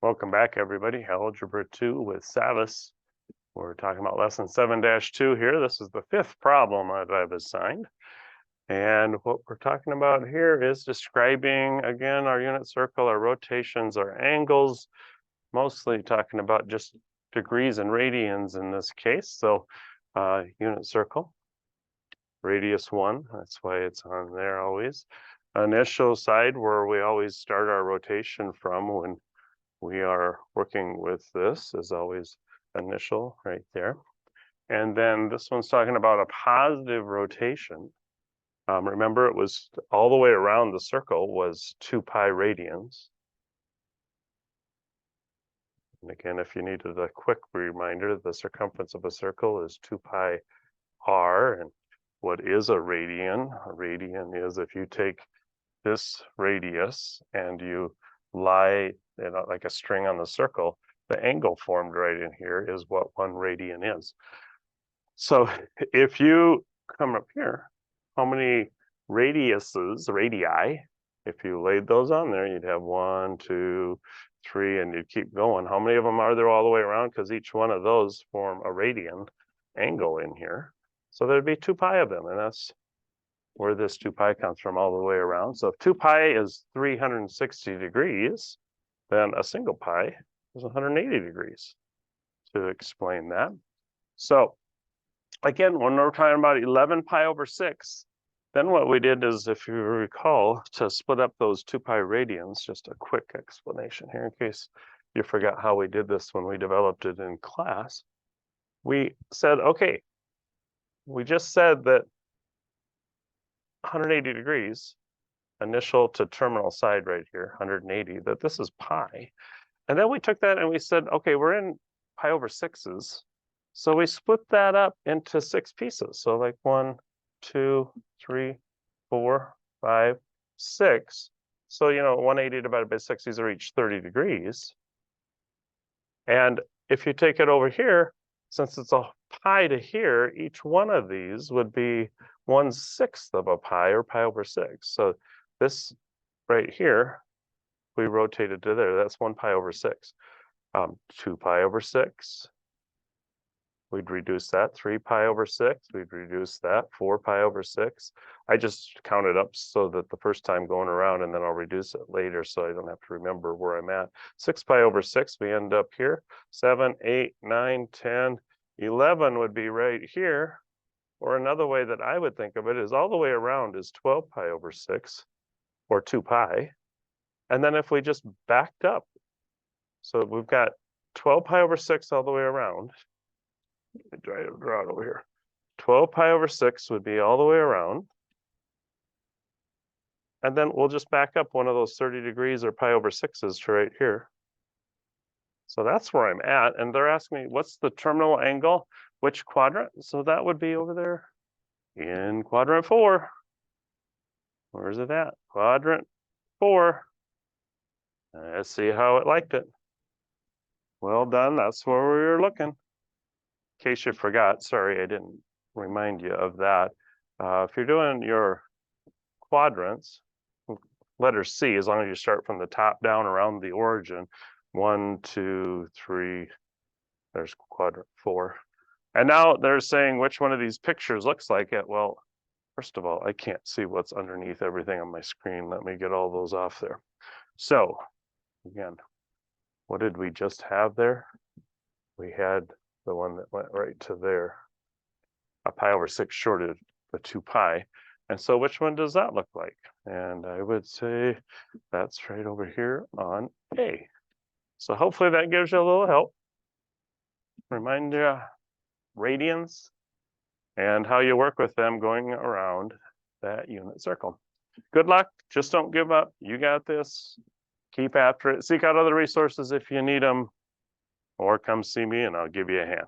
Welcome back, everybody. Algebra 2 with Savas. We're talking about lesson 7-2 here. This is the fifth problem that I've assigned. And what we're talking about here is describing, again, our unit circle, our rotations, our angles, mostly talking about just degrees and radians in this case. So unit circle, radius 1, that's why it's on there always. Initial side where we always start our rotation from when we are working with this is always initial right there. And then this one's talking about a positive rotation. Remember, it was all the way around the circle was 2 pi radians. And again, if you needed a quick reminder, the circumference of a circle is 2 pi r. And what is a radian? A radian is if you take this radius and you lie like a string on the circle, the angle formed right in here is what 1 radian is. So if you come up here, how many radii, if you laid those on there, you'd have 1, 2, 3, and you'd keep going. How many of them are there all the way around? Because each one of those form a radian angle in here. So there'd be 2 pi of them, and that's where this 2 pi comes from all the way around. So if 2 pi is 360 degrees, then a single pi is 180 degrees to explain that. So again, when we're talking about 11 pi over 6, then what we did is, if you recall, to split up those 2 pi radians, just a quick explanation here in case you forgot how we did this when we developed it in class. We said, okay, we just said that 180 degrees, initial to terminal side right here, 180, that this is pi. And then we took that and we said, okay, we're in pi over 6s. So we split that up into 6 pieces. So like 1, 2, 3, 4, 5, 6. So, 180 divided by 6, these are each 30 degrees. And if you take it over here, since it's a pi to here, each one of these would be 1/6 of a pi, or pi over 6. So this right here, we rotated to there, that's 1 pi over 6. 2 pi over 6. We'd reduce that. 3 pi over 6, we'd reduce that. 4 pi over 6. I just counted up so that the first time going around, and then I'll reduce it later so I don't have to remember where I'm at. 6 pi over 6, we end up here. 7, 8, 9, 10, 11 would be right here. Or another way that I would think of it is all the way around is 12 pi over 6, or 2 pi. And then if we just backed up, so we've got 12 pi over 6 all the way around. Let me draw it over here. 12 pi over 6 would be all the way around. And then we'll just back up one of those 30 degrees or pi over 6s to right here. So that's where I'm at. And they're asking me, what's the terminal angle? Which quadrant? So that would be over there in quadrant 4. Where's it at? Quadrant 4. Let's see how it liked it. Well done. That's where we were looking. In case you forgot, sorry, I didn't remind you of that. If you're doing your quadrants, letter C, as long as you start from the top down around the origin, 1, 2, 3, there's quadrant 4. And now they're saying which one of these pictures looks like it. Well, first of all, I can't see what's underneath everything on my screen. Let me get all those off there. So again, what did we just have there? We had the one that went right to there, a pi over 6 shorted the 2 pi. And so which one does that look like? And I would say that's right over here on A. So hopefully that gives you a little help. Remind you radians and how you work with them going around that unit circle. Good luck. Just don't give up. You got this. Keep after it. Seek out other resources if you need them, or come see me and I'll give you a hand.